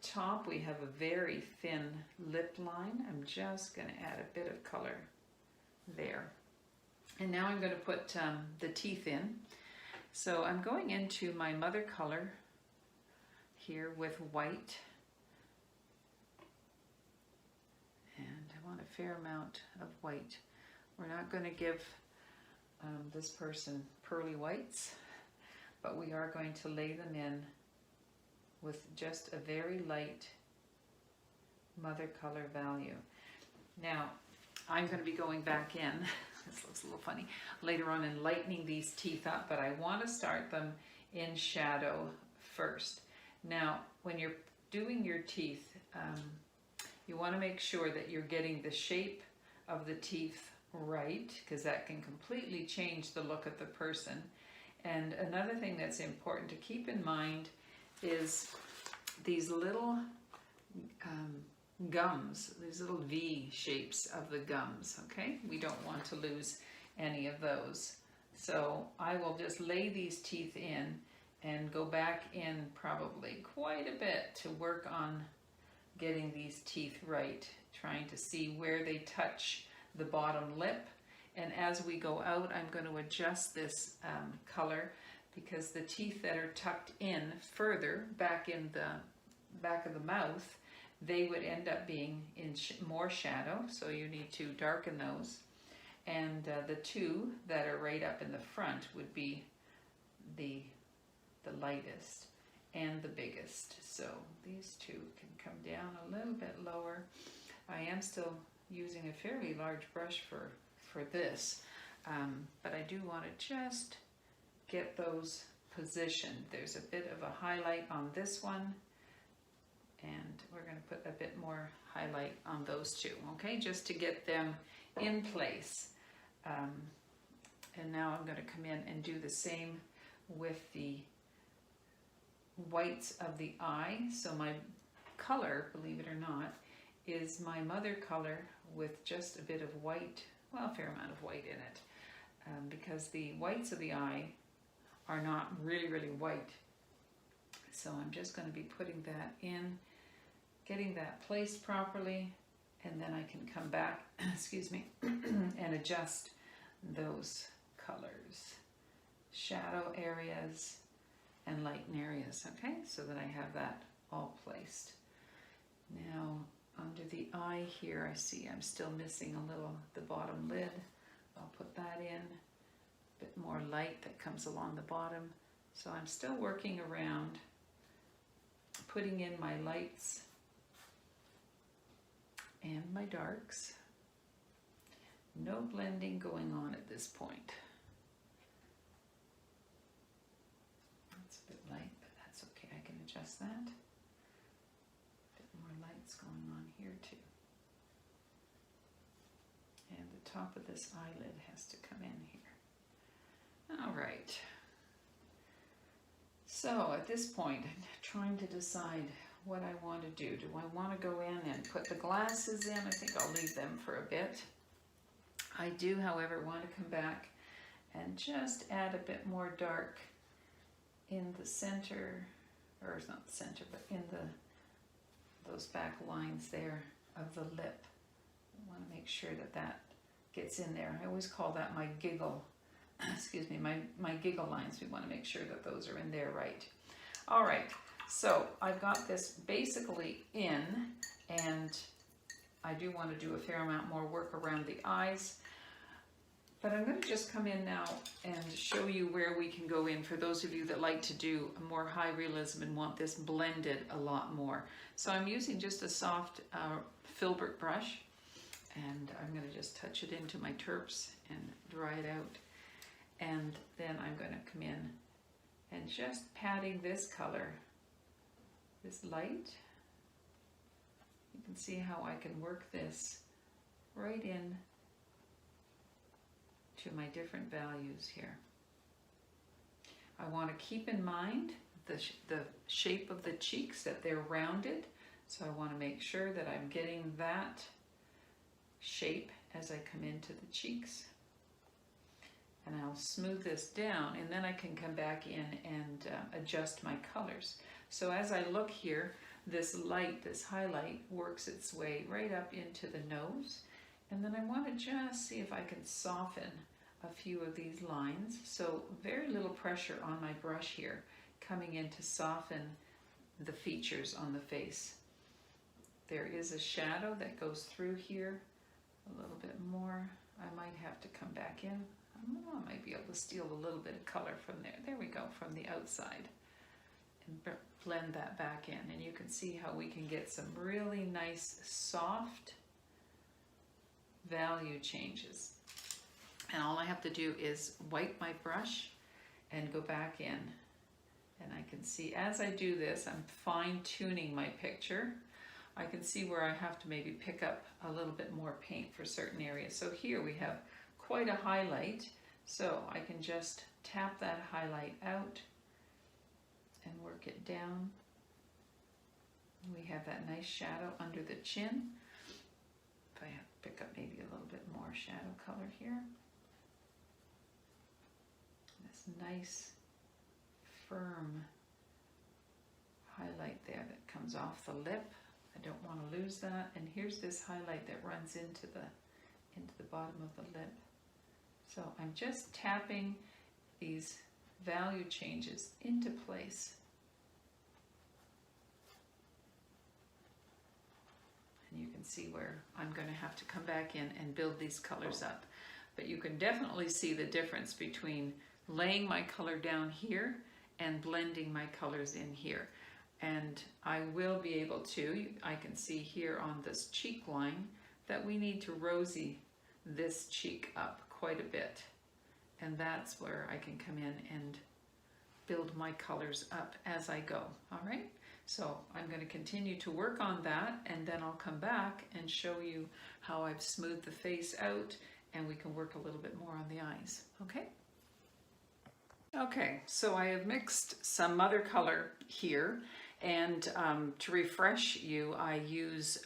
top we have a very thin lip line. I'm just going to add a bit of color there. And now I'm going to put the teeth in. So I'm going into my mother color here with white. And I want a fair amount of white. We're not going to give this person pearly whites, but we are going to lay them in with just a very light mother color value. Now, I'm going to be going back in, this looks a little funny, later on and lightening these teeth up, but I want to start them in shadow first. Now, when you're doing your teeth, you want to make sure that you're getting the shape of the teeth right, because that can completely change the look of the person. And another thing that's important to keep in mind is these little gums, these little V shapes of the gums, okay? We don't want to lose any of those. So I will just lay these teeth in and go back in probably quite a bit to work on getting these teeth right, trying to see where they touch the bottom lip. And as we go out, I'm going to adjust this color, because the teeth that are tucked in further back in the back of the mouth, they would end up being in more shadow, so you need to darken those. And the two that are right up in the front would be the lightest and the biggest. So these two can come down a little bit lower. I am still using a fairly large brush for this, but I do want to just get those positioned. There's a bit of a highlight on this one, and we're going to put a bit more highlight on those two, okay, just to get them in place. And now I'm going to come in and do the same with the whites of the eye. So my color, believe it or not, is my mother color with just a bit of white, well, a fair amount of white in it, because the whites of the eye are not really, really white. So I'm just going to be putting that in, getting that placed properly, and then I can come back, excuse me, and adjust those colors, shadow areas and lighten areas, okay, so that I have that all placed. Now, under the eye here, I see I'm still missing a little, the bottom lid. I'll put that in, a bit more light that comes along the bottom. So I'm still working around, putting in my lights and my darks. No blending going on at this point. That's a bit light, but that's okay, I can adjust that. Lights going on here too. And the top of this eyelid has to come in here. All right. So at this point, I'm trying to decide what I want to do. Do I want to go in and put the glasses in? I think I'll leave them for a bit. I do, however, want to come back and just add a bit more dark in the center, or it's not the center, but in those back lines there of the lip. I want to make sure that that gets in there. I always call that my giggle, excuse me, my giggle lines. We want to make sure that those are in there right. All right, so I've got this basically in, and I do want to do a fair amount more work around the eyes. But I'm going to just come in now and show you where we can go in for those of you that like to do a more high realism and want this blended a lot more. So I'm using just a soft filbert brush, and I'm going to just touch it into my terps and dry it out. And then I'm going to come in and just patting this color, this light. You can see how I can work this right in to my different values here. I want to keep in mind the shape of the cheeks, that they're rounded. So I want to make sure that I'm getting that shape as I come into the cheeks. And I'll smooth this down, and then I can come back in and adjust my colors. So as I look here, this light, this highlight, works its way right up into the nose. And then I want to just see if I can soften a few of these lines. So very little pressure on my brush here, coming in to soften the features on the face. There is a shadow that goes through here a little bit more. I might have to come back in. I might be able to steal a little bit of color from there. There we go, from the outside. And blend that back in. And you can see how we can get some really nice, soft value changes. And all I have to do is wipe my brush and go back in. And I can see, as I do this, I'm fine-tuning my picture. I can see where I have to maybe pick up a little bit more paint for certain areas. So here we have quite a highlight, so I can just tap that highlight out and work it down. We have that nice shadow under the chin. If I have to pick up maybe a little bit more shadow color here. This nice, firm highlight there that comes off the lip. I don't want to lose that. And here's this highlight that runs into the bottom of the lip. So I'm just tapping these value changes into place. And you can see where I'm going to have to come back in and build these colors up. But you can definitely see the difference between laying my color down here and blending my colors in here. And I will be able to, I can see here on this cheek line that we need to rosy this cheek up quite a bit. And that's where I can come in and build my colors up as I go, all right? So I'm going to continue to work on that, and then I'll come back and show you how I've smoothed the face out, and we can work a little bit more on the eyes, okay? Okay, so I have mixed some mother color here, and to refresh you, I use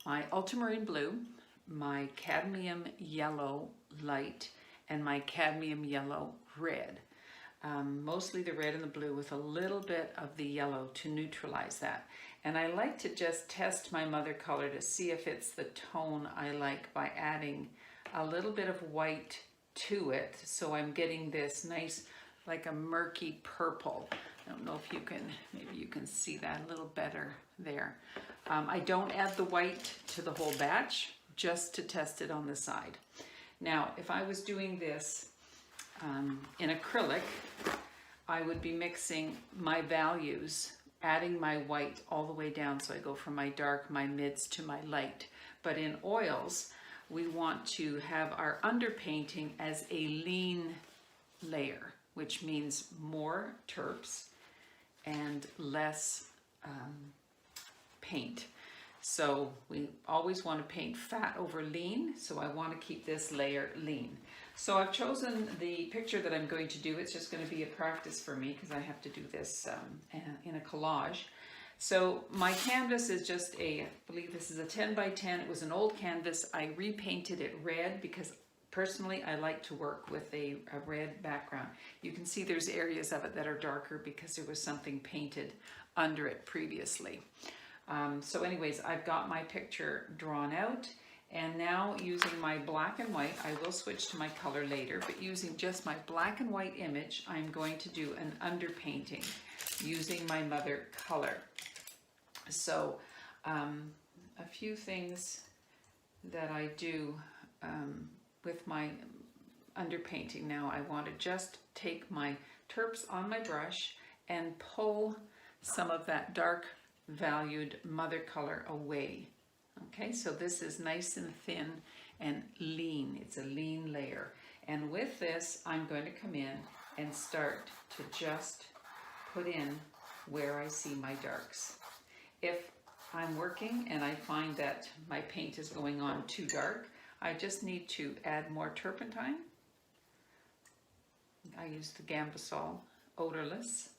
my ultramarine blue, my cadmium yellow light, and my cadmium yellow red. Mostly the red and the blue with a little bit of the yellow to neutralize that. And I like to just test my mother color to see if it's the tone I like by adding a little bit of white to it. So I'm getting this nice, like a murky purple. I don't know if you can, maybe you can see that a little better there. I don't add the white to the whole batch, just to test it on the side. Now, if I was doing this in acrylic, I would be mixing my values, adding my white all the way down. So I go from my dark, my mids to my light. But in oils, we want to have our underpainting as a lean layer, which means more terps and less paint. So we always want to paint fat over lean, so I want to keep this layer lean. So I've chosen the picture that I'm going to do. It's just going to be a practice for me because I have to do this in a collage. So my canvas is just I believe this is a 10 by 10. It was an old canvas. I repainted it red because personally I like to work with a red background. You can see there's areas of it that are darker because there was something painted under it previously. So anyways, I've got my picture drawn out, and now using my black and white, I will switch to my color later, but using just my black and white image, I'm going to do an underpainting using my mother color. So a few things that I do with my underpainting now, I want to just take my terps on my brush and pull some of that dark valued mother color away. Okay, so this is nice and thin and lean. It's a lean layer. And with this, I'm going to come in and start to just put in where I see my darks. If I'm working and I find that my paint is going on too dark, I just need to add more turpentine. I use the Gambasol odorless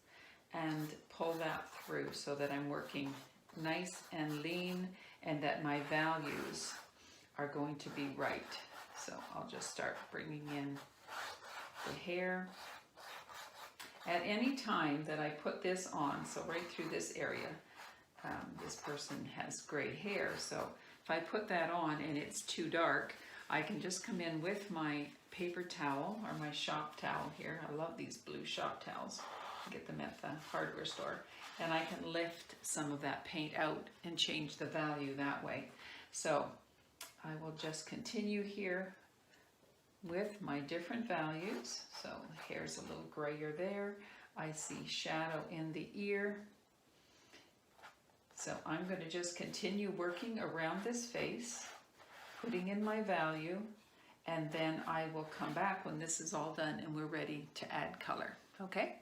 and pull that through so that I'm working nice and lean and that my values are going to be right. So I'll just start bringing in the hair. At any time that I put this on, so right through this area, this person has gray hair. So if I put that on and it's too dark, I can just come in with my paper towel or my shop towel here. I love these blue shop towels. I get them at the hardware store. And I can lift some of that paint out and change the value that way. So I will just continue here with my different values. So the hair's a little grayer there. I see shadow in the ear. So I'm going to just continue working around this face, putting in my value, and then I will come back when this is all done and we're ready to add color. Okay?